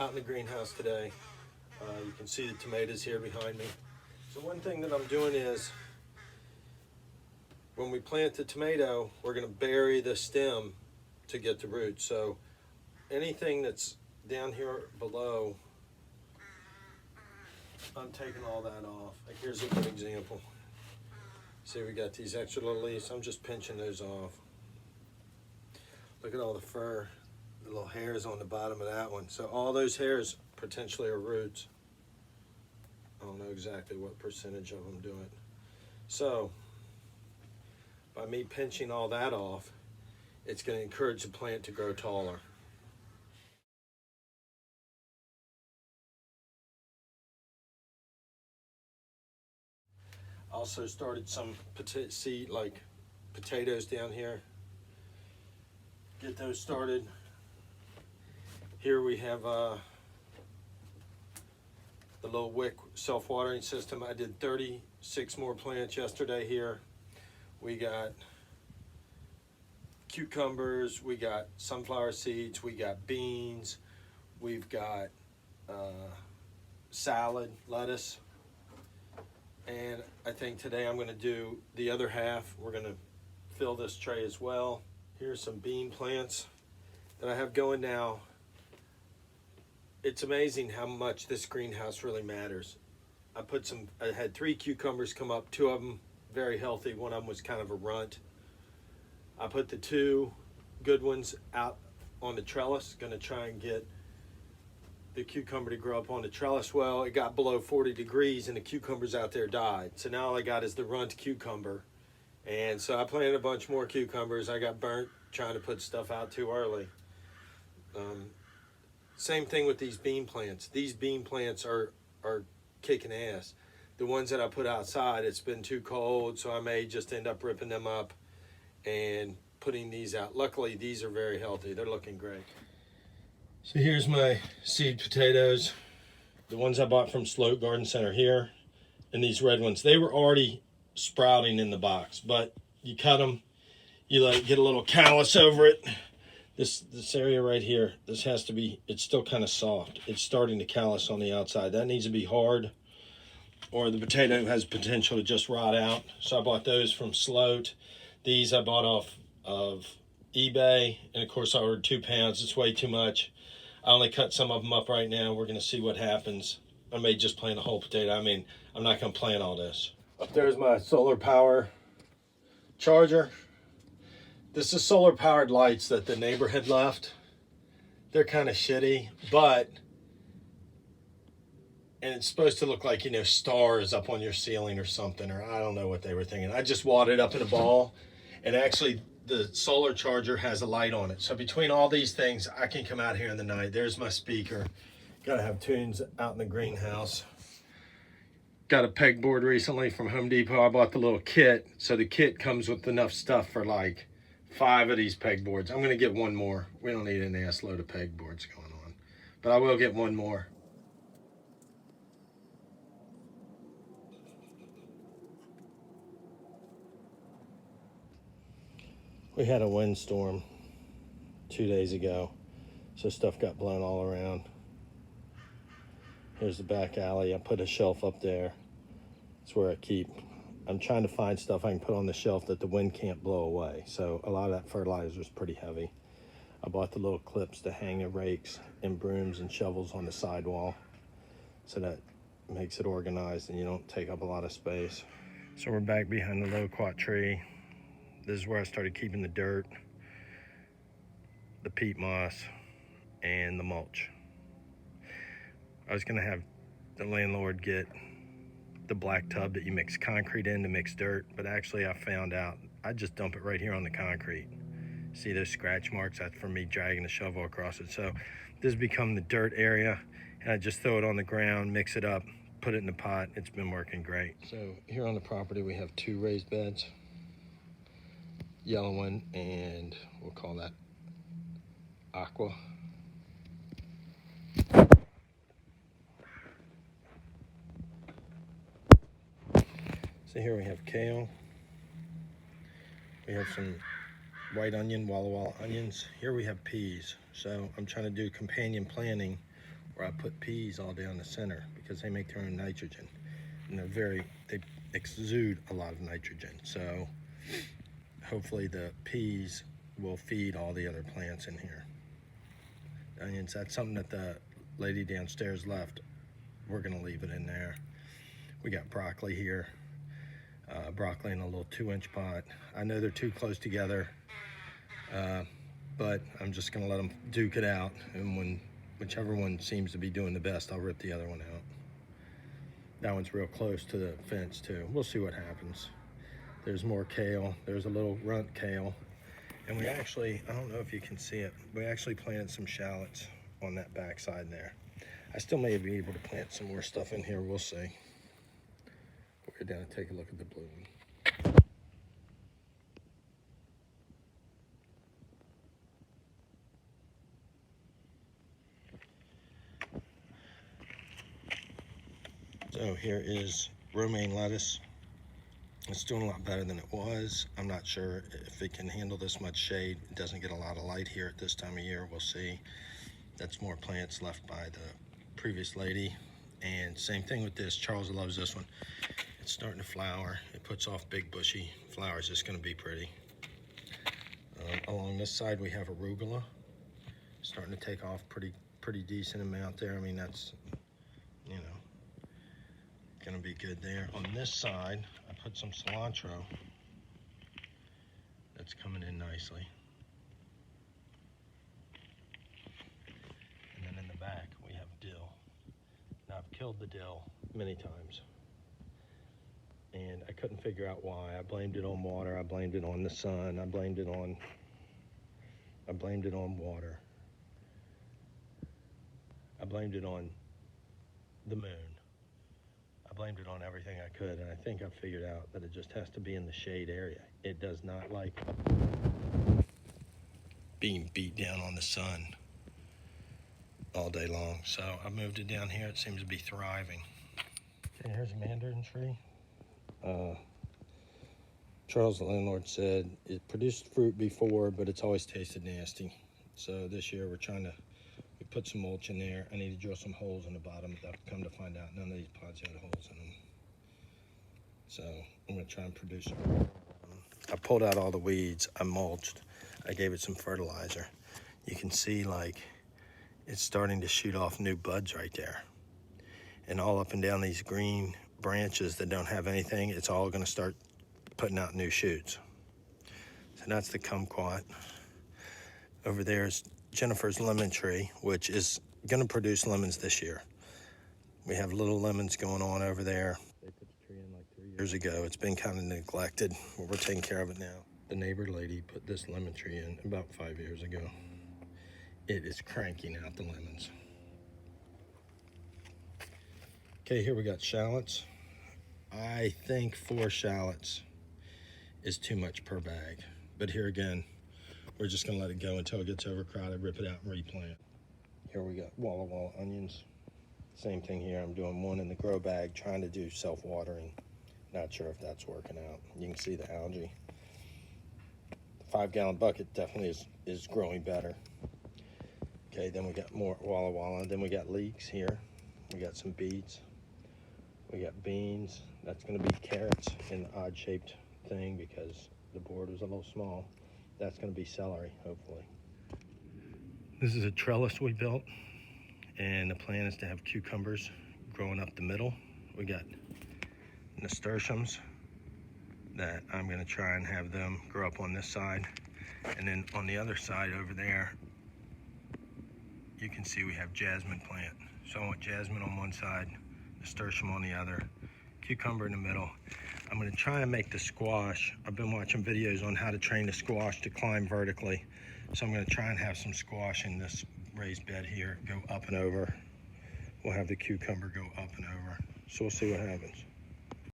out in the greenhouse today. You can see the tomatoes here behind me. So one thing that I'm doing is, when we plant the tomato, we're going to bury the stem to get the roots. So anything that's down here below, I'm taking all that off. Like, here's a good example. See, we got these extra little leaves. I'm just pinching those off. Look at all the fur, the little hairs on the bottom of that one. So all those hairs potentially are roots. I don't know exactly what percentage of them do it. So by me pinching all that off, it's going to encourage the plant to grow taller. Also started some potatoes down here. Get those started. Here we have the little wick self-watering system. I did 36 more plants yesterday here. We got cucumbers, we got sunflower seeds, we got beans, we've got salad, lettuce. And I think today I'm going to do the other half. We're going to fill this tray as well. Here's some bean plants that I have going now. It's amazing how much this greenhouse really matters. I had 3 cucumbers come up, 2 of them very healthy, one of them was kind of a runt. I put the 2 good ones out on the trellis, gonna try and get the cucumber to grow up on the trellis. Well, it got below 40 degrees and the cucumbers out there died. So now all I got is the runt cucumber. And so I planted a bunch more cucumbers. I got burnt trying to put stuff out too early. Same thing with these bean plants. These bean plants are kicking ass. The ones that I put outside, it's been too cold, so I may just end up ripping them up and putting these out. Luckily, these are very healthy. They're looking great. So here's my seed potatoes. The ones I bought from Sloat Garden Center here, and these red ones. They were already sprouting in the box, but you cut them, you get a little callus over it. This area right here, this has to be, it's still kind of soft. It's starting to callus on the outside. That needs to be hard, or the potato has potential to just rot out. So I bought those from Sloat. These I bought off of eBay, and of course I ordered 2 pounds. It's way too much. I only cut some of them up right now. We're going to see what happens. I may just plant a whole potato. I mean, I'm not going to plant all this. Up there's my solar power charger. This is solar powered lights that the neighbor had left. They're kind of shitty, and it's supposed to look like, stars up on your ceiling or something, or I don't know what they were thinking. I just wadded up in a ball, and actually the solar charger has a light on it. So between all these things, I can come out here in the night. There's my speaker. Gotta have tunes out in the greenhouse. Got a pegboard recently from Home Depot. I bought the little kit. So the kit comes with enough stuff for like 5 of these pegboards. I'm gonna get 1 more. We don't need an ass load of pegboards going on, but I will get 1 more. We had a windstorm 2 days ago, so stuff got blown all around. Here's the back alley. I put a shelf up there. It's where I'm trying to find stuff I can put on the shelf that the wind can't blow away. So a lot of that fertilizer is pretty heavy. I bought the little clips to hang the rakes and brooms and shovels on the sidewall, so that makes it organized and you don't take up a lot of space. So we're back behind the loquat tree. This is where I started keeping the dirt, the peat moss, and the mulch. I was gonna have the landlord get the black tub that you mix concrete in to mix dirt, but actually I found out I just dump it right here on the concrete. See those scratch marks? That's from me dragging the shovel across it. So this has become the dirt area, and I just throw it on the ground, mix it up, put it in the pot. It's been working great. So here on the property we have 2 raised beds. Yellow one, and we'll call that aqua. So here we have kale. We have some white onion, Walla Walla onions. Here we have peas. So I'm trying to do companion planting where I put peas all down the center because they make their own nitrogen. And they exude a lot of nitrogen. So hopefully the peas will feed all the other plants in here. Onions, that's something that the lady downstairs left. We're gonna leave it in there. We got broccoli here. Broccoli in a little 2-inch pot. I know they're too close together, but I'm just gonna let them duke it out. And whichever one seems to be doing the best, I'll rip the other one out. That one's real close to the fence too. We'll see what happens. There's more kale. There's a little runt kale. And we actually, I don't know if you can see it, we actually planted some shallots on that back side there. I still may be able to plant some more stuff in here. We'll see. We'll go down and take a look at the bloom. So here is romaine lettuce. It's doing a lot better than it was. I'm not sure if it can handle this much shade. It doesn't get a lot of light here at this time of year. We'll see. That's more plants left by the previous lady. And same thing with this. Charles loves this one. It's starting to flower. It puts off big bushy flowers. It's going to be pretty. Along this side we have arugula. Starting to take off pretty decent amount there. I mean, that's, you know, gonna be good there. On this side, I put some cilantro. That's coming in nicely. And then in the back, we have dill. Now, I've killed the dill many times, and I couldn't figure out why. I blamed it on water. I blamed it on the sun. I blamed it on water. I blamed it on the moon. I blamed it on everything I could, and I think I figured out that it just has to be in the shade area. It does not like being beat down on the sun all day long. So I moved it down here. It seems to be thriving. Okay, here's a mandarin tree. Charles, the landlord, said it produced fruit before, but it's always tasted nasty. So this year we put some mulch in there. I need to drill some holes in the bottom. I've come to find out none of these pods had holes in them. So I'm gonna try and produce them. I pulled out all the weeds. I mulched. I gave it some fertilizer. You can see like it's starting to shoot off new buds right there. And all up and down these green branches that don't have anything, it's all gonna start putting out new shoots. So that's the kumquat. Over there is Jennifer's lemon tree, which is gonna produce lemons this year. We have little lemons going on over there. They put the tree in like 3 years ago. It's been kind of neglected. Well, we're taking care of it now. The neighbor lady put this lemon tree in about 5 years ago. It is cranking out the lemons. Okay, here we got shallots. I think 4 shallots is too much per bag. But here again, we're just gonna let it go until it gets overcrowded, rip it out and replant. Here we got Walla Walla onions. Same thing here. I'm doing one in the grow bag, trying to do self-watering. Not sure if that's working out. You can see the algae. The 5-gallon bucket definitely is growing better. Okay, then we got more Walla Walla. Then we got leeks here. We got some beets. We got beans. That's gonna be carrots in the odd-shaped thing because the board was a little small. That's gonna be celery, hopefully. This is a trellis we built, and the plan is to have cucumbers growing up the middle. We got nasturtiums that I'm gonna try and have them grow up on this side. And then on the other side over there, you can see we have jasmine plant. So I want jasmine on one side, nasturtium on the other, cucumber in the middle. I'm gonna try and make the squash. I've been watching videos on how to train the squash to climb vertically. So I'm gonna try and have some squash in this raised bed here, go up and over. We'll have the cucumber go up and over. So we'll see what happens.